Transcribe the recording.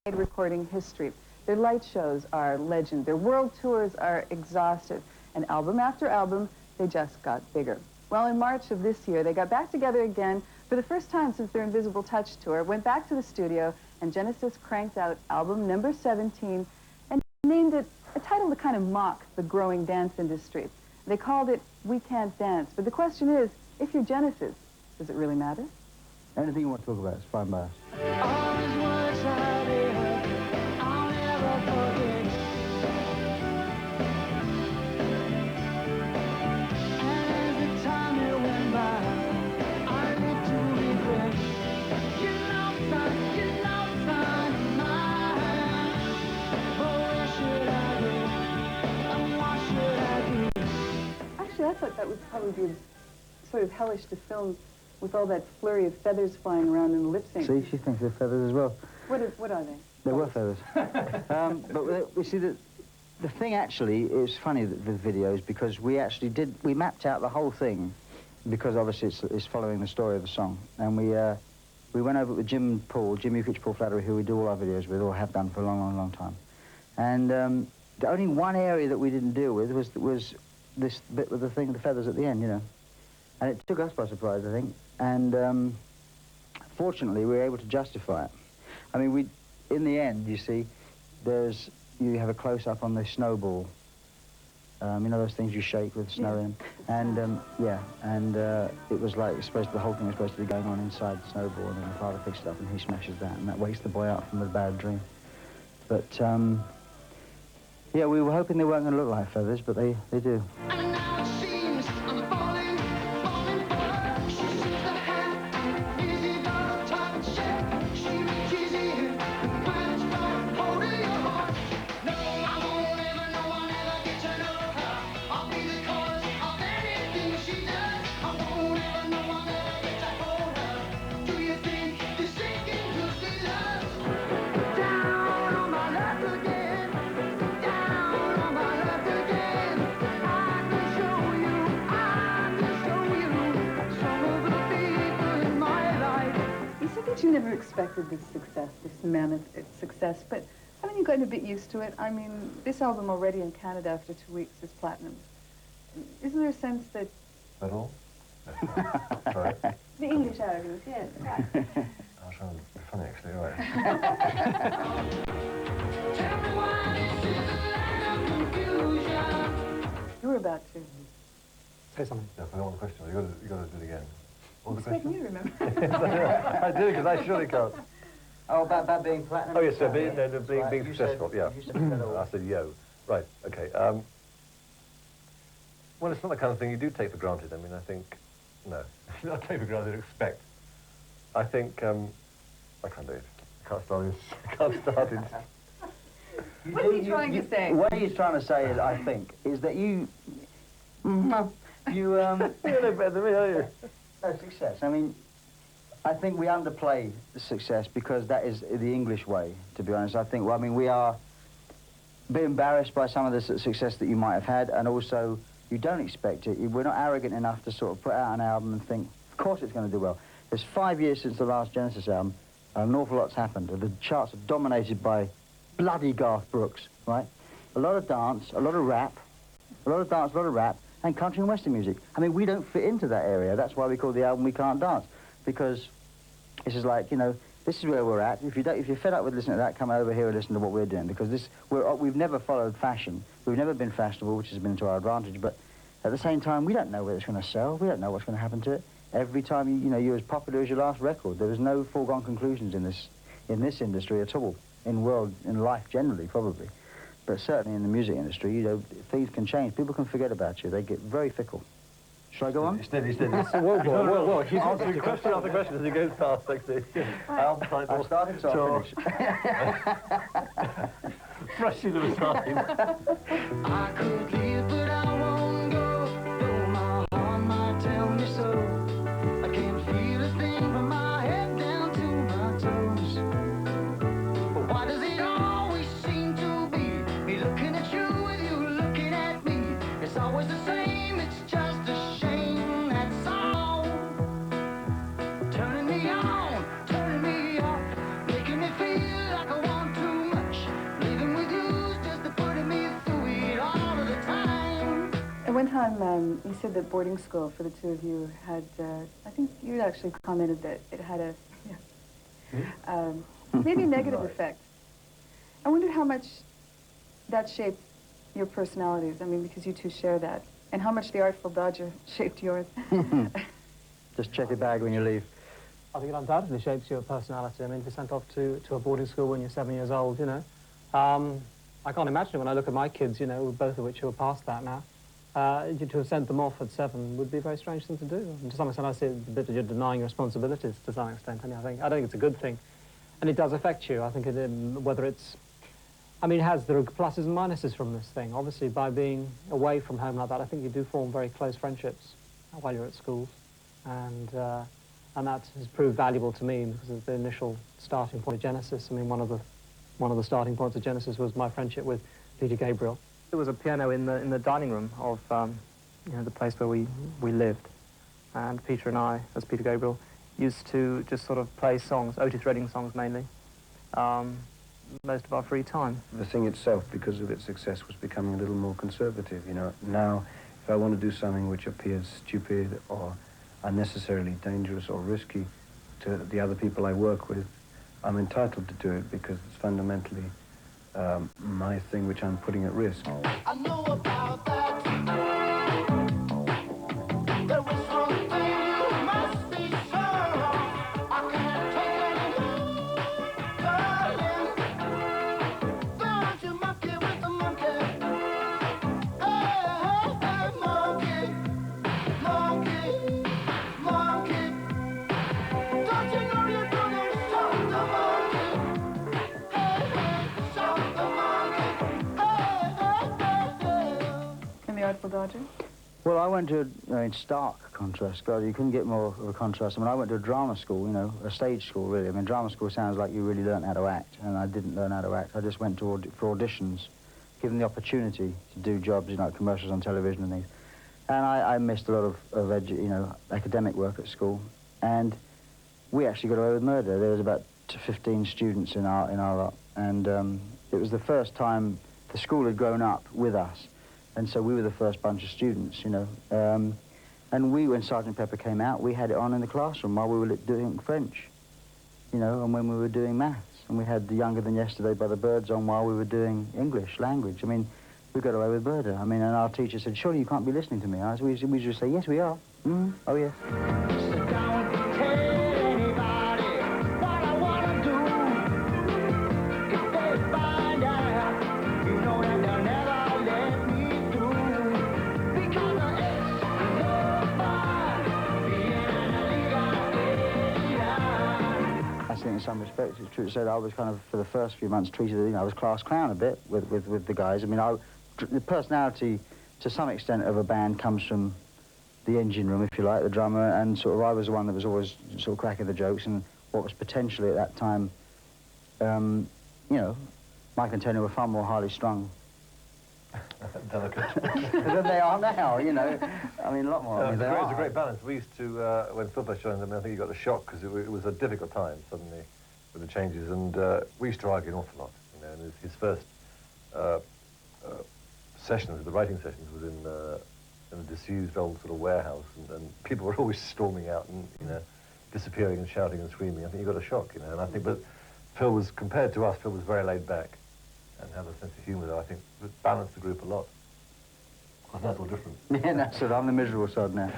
recording history. Their light shows are legend. Their world tours are exhaustive. And album after album, they just got bigger. Well, in March of this year, they got back together again for the first time since their Invisible Touch tour, went back to the studio, and Genesis cranked out album number 17 and named it a title to kind of mock the growing dance industry. They called it We Can't Dance. But the question is, if you're Genesis, does it really matter? Anything you want to talk about is fine by us. Actually, I thought that would probably be sort of hellish to film with all that flurry of feathers flying around in the lip sync. See, she thinks they're feathers as well. What are they? They were feathers. But we see that the thing actually is funny with videos because we mapped out the whole thing because obviously it's following the story of the song. And we went over with Jim Ukich, Paul Flattery, who we do all our videos with, or have done for a long, long, long time. And the only one area that we didn't deal with was this bit with the thing, the feathers at the end, you know. And it took us by surprise, I think. And fortunately, we were able to justify it. I mean, in the end, you see, you have a close-up on the snowball. You know those things you shake with snow in? And, it was like, the whole thing was supposed to be going on inside the snowball, and then the father picks it up and he smashes that, and that wakes the boy up from a bad dream. But, yeah, we were hoping they weren't going to look like feathers, but they do. You never expected this success, this mammoth success, but haven't you gotten a bit used to it? I mean, this album already in Canada after 2 weeks is platinum. Isn't there a sense that... At all? Sorry. The English arrogance, yes, right. I was trying to be funny, actually, right. You were about to. Say something. No, I want the question. You got to do it again. I expect you to remember. I do, because I surely can't. Oh, about being platinum? Oh, yes, sir, being successful, yeah. I said, yo. Right, okay. Well, it's not the kind of thing you do take for granted. I mean, I think... No, not take for granted, expect. I think, I can't do it. I can't start it. What are you trying to say? What he's trying to say is, I think, is that you... You're no better than me, are you? No, success. I mean, I think we underplay the success because that is the English way, to be honest. I think, well, I mean, we are a bit embarrassed by some of the success that you might have had, and also you don't expect it. We're not arrogant enough to sort of put out an album and think, of course it's going to do well. There's 5 years since the last Genesis album, and an awful lot's happened. The charts are dominated by bloody Garth Brooks, right? A lot of dance, a lot of rap, and country and western music. I mean, we don't fit into that area. That's why we call the album We Can't Dance, because this is like, you know, this is where we're at. If you're fed up with listening to that, come over here and listen to what we're doing, because we've never followed fashion. We've never been fashionable, which has been to our advantage, but at the same time, we don't know whether it's going to sell. We don't know what's going to happen to it. Every time, you're as popular as your last record. There is no foregone conclusions in this industry at all, in life generally, probably. But certainly in the music industry, things can change. People can forget about you. They get very fickle. Shall I go on? He's steady. Whoa. He's answering question after question as he goes past, actually. I'll start it, so I'll finish. Rushing to the time. I could leave, but I won't go. Though my heart might tell me so. I can't feel a thing from my head down to my toes. But why does it always seem to be me looking at you and you looking at me? It's always the same, it's just a shame, that's all. Turning me on, turning me off, making me feel like I want to One time, you said that boarding school for the two of you had, I think you actually commented that it had a, maybe a negative effect. I wondered how much that shaped your personalities. I mean, because you two share that. And how much the Artful Dodger shaped yours. Just check your bag when you leave. I think it undoubtedly shapes your personality. I mean, to be sent off to a boarding school when you're 7 years old, you know. I can't imagine it when I look at my kids, you know, both of which who are past that now. To have sent them off at 7 would be a very strange thing to do. And to some extent, I see it a bit of you're denying responsibilities to some extent. And I don't think it's a good thing. And it does affect you. I think whether it's, I mean, there are pluses and minuses from this thing. Obviously, by being away from home like that, I think you do form very close friendships while you're at school. And that has proved valuable to me because of the initial starting point of Genesis. I mean, one of the starting points of Genesis was my friendship with Peter Gabriel. There was a piano in the dining room of you know, the place where we lived, and Peter and I, as Peter Gabriel, used to just sort of play songs, Otis Redding songs mainly, most of our free time. The thing itself, because of its success, was becoming a little more conservative. You know, now if I want to do something which appears stupid or unnecessarily dangerous or risky to the other people I work with, I'm entitled to do it because it's fundamentally my thing which I'm putting at risk. I know about that. There was one thing you must be sure of. I can't take it anymore, darling. Don't you monkey with the monkey. Hey, hey, hey, monkey, monkey, monkey. Don't you know you're gonna shock the monkey? Hey, hey, shock the monkey. Hey, hey, hey, hey. And the Artful Dodger? Well, I went to in stark contrast. God, you couldn't get more of a contrast. I mean, I went to a drama school, you know, a stage school, really. I mean, drama school sounds like you really learned how to act, and I didn't learn how to act. I just went to for auditions, given the opportunity to do jobs, you know, like commercials on television and things. And I missed a lot of you know, academic work at school. And we actually got away with murder. There was about 15 students in our lot, and it was the first time the school had grown up with us. And so we were the first bunch of students, you know. And when Sergeant Pepper came out, we had it on in the classroom while we were doing French, you know, and when we were doing maths. And we had the Younger Than Yesterday by the Byrds on while we were doing English language. I mean, we got away with murder. I mean, and our teacher said, surely you can't be listening to me. We just say, yes, we are. Oh, yes. Sit down, tell anybody what I wanna do. If they find out, you know that they'll never let me through. Because the X is no fun, being a legal. I think in some respects it's true to say that I was kind of, for the first few months, treated, you know, I was class clown a bit with the guys. I mean, the personality, to some extent, of a band comes from the engine room, if you like, the drummer, and sort of I was the one that was always sort of cracking the jokes, and what was potentially at that time, you know, Mike and Tony were far more highly strung Delicate. than they are now, you know. I mean, a lot more. I mean, they It's are. a great balance. We used to, when Phil first joined them, I think he got a shock because it was a difficult time suddenly with the changes, and we used to argue an awful lot. You know, and his first sessions, the writing sessions, was in a disused old sort of warehouse, and people were always storming out and, you know, disappearing and shouting and screaming. I think he got a shock, you know, and I think, but Phil was, compared to us, Phil was very laid back and had a sense of humour that I think balanced the group a lot. And that's all different. Yeah, that's it. I'm the miserable sod now.